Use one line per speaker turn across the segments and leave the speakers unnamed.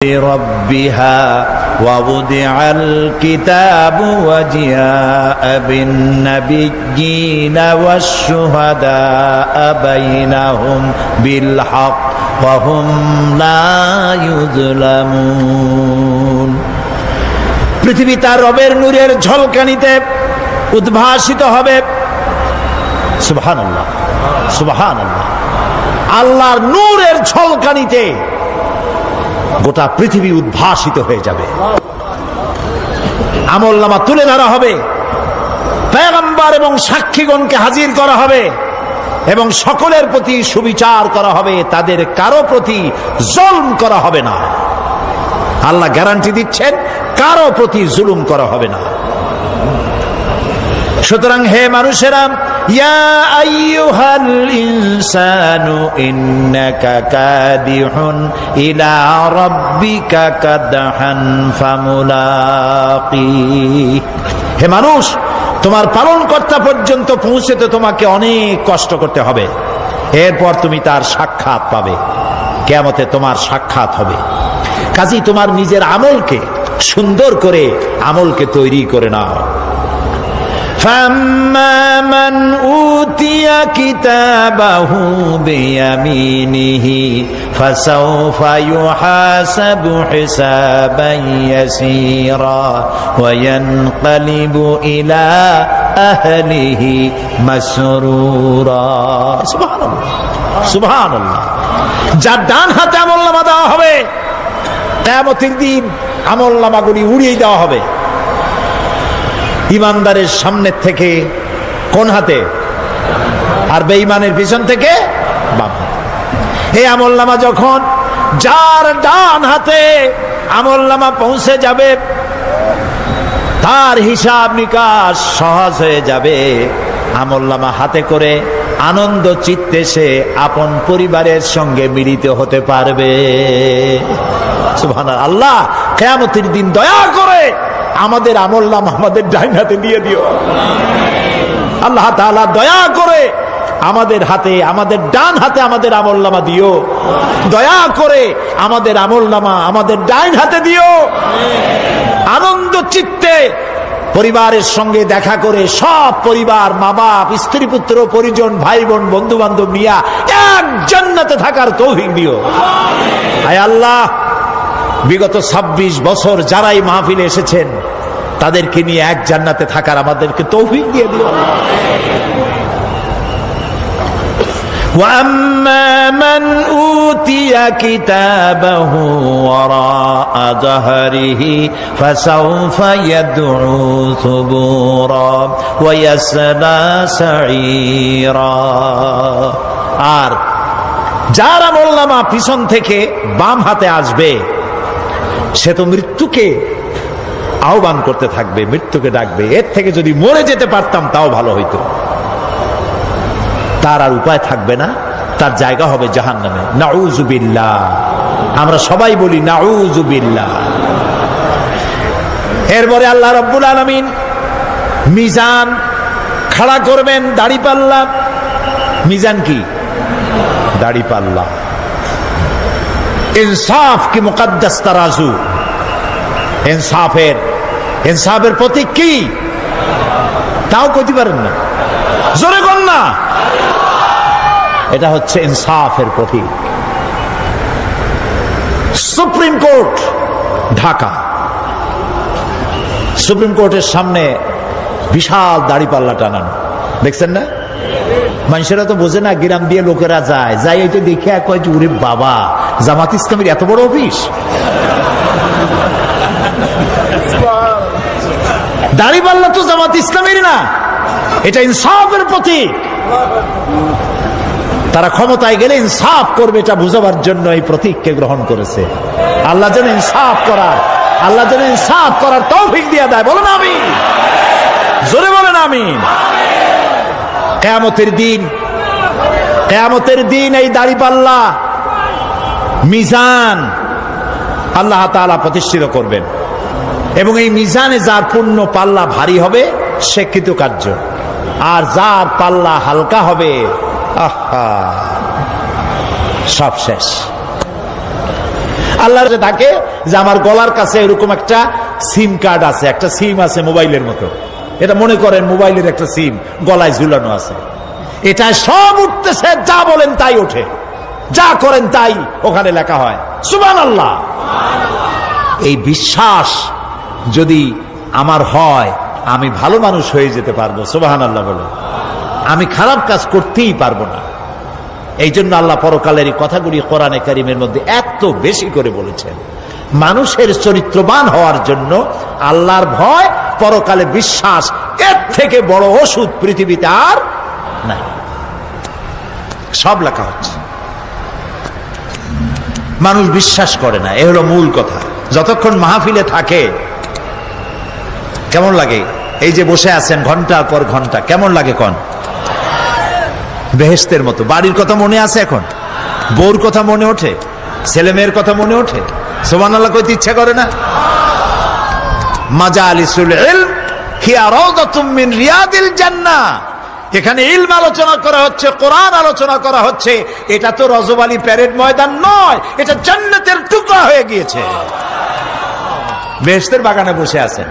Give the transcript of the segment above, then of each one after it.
ربها ووضع الكتاب وجاء بالنبيين والشهداء بينهم بالحق وهم لا يظلمون। পৃথিবী তার রবের নূরের ঝলকানিতে উদ্ভাসিত হবে। সুবহানাল্লাহ, সুবহানাল্লাহ। আল্লাহর নূরের ঝলকানিতে গোটা পৃথিবী উদ্ভাসিত হয়ে যাবে। আমলনামা তুলে ধরা হবে, পয়গম্বর এবং সাক্ষীগণকে হাজির করা হবে এবং সকলের প্রতি সুবিচার করা হবে, তাদের কারো প্রতি জুলুম করা হবে না। আল্লাহ গ্যারান্টি দিচ্ছেন কারো প্রতি জুলুম করা হবে না। সুতরাং হে মানুষেরা, ইয়া আইয়ুহাল ইনসানু ইন্নাকা কাদিহুন ইলা রাব্বিকা কাদহান ফামুলাকি। হে মানুষ, তোমার পালনকর্তা পর্যন্ত পৌঁছতে তোমাকে অনেক কষ্ট করতে হবে, এরপর তুমি তার সাক্ষাৎ পাবে। কিয়ামতে তোমার সাক্ষাৎ হবে। কাজেই তোমার নিজের আমলকে সুন্দর করে আমলকে তৈরি করে নাও। فَأَمَّا مَنْ أُوتِيَ كِتَابَهُ بِيَمِينِهِ فَسَوْفَ يُحَاسَبُ حِسَابًا يَسِيرًا وَيَنْقَلِبُ إِلَى أَهْلِهِ مسرورا। সুবহানাল্লাহ, সুবহানাল্লাহ। যার ডান হাতে আমলনামা দেওয়া হবে, কিয়ামতের দিন আমলনামাগুলি উড়িয়ে দেওয়া হবে। ইমানদারের সামনে থেকে কোন হাতে, আর বেঈমানের পিছন থেকে বাম হাতে। এই আমলনামা যখন যার ডান হাতে আমলনামা পৌঁছে যাবে, তার হিসাব নিকাশ সহজ হয়ে যাবে। আমলনামা হাতে করে আনন্দ চিত্তে সে আপন পরিবারের সঙ্গে মিলিত হতে পারবে। সুবহানাল্লাহ। আল্লাহ কিয়ামতের দিন দয়া করে আমাদের আমলনামা আমাদের ডান হাতে দিয়ে দিও। আল্লাহ তাআলা দয়া করে আমাদের হাতে, আমাদের ডান হাতে আমাদের আমলনামা দিও। দয়া করে আমাদের আমলনামা আমাদের ডান হাতে দিও। আনন্দ চিত্তে পরিবারের সঙ্গে দেখা করে সব পরিবার, মা বাপ, স্ত্রী পুত্র পরিজন, ভাই বোন, বন্ধু বান্ধব নিয়া এক জান্নাতে থাকার তৌফিক দিও। আয় আল্লাহ, বিগত 26 বছর যারাই মাহফিলে এসেছেন তাদেরকে নিয়ে এক জান্নাতে থাকার আমাদেরকে তৌফিক দিয়ে দিও। وَأَمَّا مَنْ أُوتِيَ كِتَابَهُ وَرَاءَ ظَهْرِهِ فَسَوْفَ يَدْعُو ثُبُورًا وَيَصْلَى سَعِيرًا। আর যার আমলনামা পিছন থেকে বাম হাতে আসবে, সে তো মৃত্যুকে আহ্বান করতে থাকবে, মৃত্যুকে ডাকবে। এর থেকে যদি মরে যেতে পারতাম তাও ভালো হইতো। তার আর উপায় থাকবে না, তার জায়গা হবে জাহান্নামে। নাউযুবিল্লাহ। আমরা সবাই বলি নাউযুবিল্লাহ। এরপরে আল্লাহ রাব্বুল আলামিন মিজান খাড়া করবেন, দাড়িপাল্লা। মিজান কি? দাড়িপাল্লা। ইনসাফ কি মুকদ্দাস তারাজু। ইনসাফের প্রতীক কি? তাও কইতে পারেন না, জোরে কোন না। এটা হচ্ছে ইনসাফের প্রতীক। সুপ্রিম কোর্ট ঢাকা, সুপ্রিম কোর্টের সামনে বিশাল দাড়িপাল্লা টানানো, দেখছেন না? মানুষেরা তো বোঝে না, গ্রাম দিয়ে লোকেরা যায়, যাই হয়তো দেখে কয় যে ওরে বাবা, জামাত ইসলামের এত বড় অফিস। দাড়িপাল্লা তো জামাত ইসলামের না, এটা ইনসাফের প্রতীক। তারা ক্ষমতায় গেলে ইনসাফ করবে, এটা বুঝাবার জন্য এই প্রতীককে গ্রহণ করেছে। আল্লাহ যেন ইনসাফ করার তৌফিক দিয়ে দেয়। বলেন আমিন, জোরে বলেন আমিন। কিয়ামতের দিন এই দাড়িপাল্লা মিজান আল্লাহ তাআলা প্রতিষ্ঠিত করবেন এবং এই মিজানে যার পুণ্য পাল্লা ভারী হবে সে কৃতকার্য, আর যার পাল্লা হালকা হবে আহা সব শেষ। আল্লাহ ডাকে যে আমার গলার কাছে এরকম একটা সিম কার্ড আছে, একটা সিম আছে মোবাইলের মতো, এটা মনে করেন মোবাইলের একটা সিম গলায় ঝুলানো আছে, এটা সব উঠতেছে, যা বলেন তাই ওঠে, যা করেন তাই ওখানে লেখা হয়। সুবহানাল্লাহ। এই বিশ্বাস যদি আমার হয়, আমি ভালো মানুষ হয়ে যেতে পারবো। সুবহানাল্লাহ বলে আমি খারাপ কাজ করতেই পারবো না। এই জন্য আল্লাহ পরকালের এই কথাগুলি কোরআনে কারীমের মধ্যে এত বেশি করে বলেছেন। মানুষের চরিত্রবান হওয়ার জন্য আল্লাহর ভয়, পরকালে বিশ্বাস, এর থেকে বড় ওষুধ পৃথিবীতে আর নাই। সব লেখা হচ্ছে, মানুষ বিশ্বাস করে না, এ হলো মূল কথা। যতক্ষণ মাহফিলে থাকে কেমন লাগে? এই যে বসে আছেন ঘন্টার পর ঘন্টা, কেমন লাগে? কোন বেহেশতের মতো। বাড়ির কথা মনে আছে এখন? বউর কথা মনে ওঠে? ছেলে মেয়ের কথা মনে ওঠে? সুবহানাল্লাহ কইতে ইচ্ছা করে না? মাজালিসুল ইলম হিয়া রাউদাতুম মিন রিয়াদিল জান্নাহ। এখানে ইলম আলোচনা করা হচ্ছে, কোরআন আলোচনা করা হচ্ছে। এটা তো রজব আলী প্যারেড ময়দান নয়, এটা জান্নাতের টুকরা হয়ে গিয়েছে। বেহেশতের বাগানে বসে আছেন।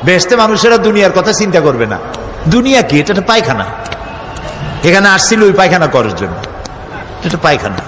বেহেশতে মানুষেরা দুনিয়ার কথা চিন্তা করবে না। দুনিয়া কি? এটা পায়খানা। এখানে আসছিল ওই পায়খানা করার জন্য, এটা পায়খানা।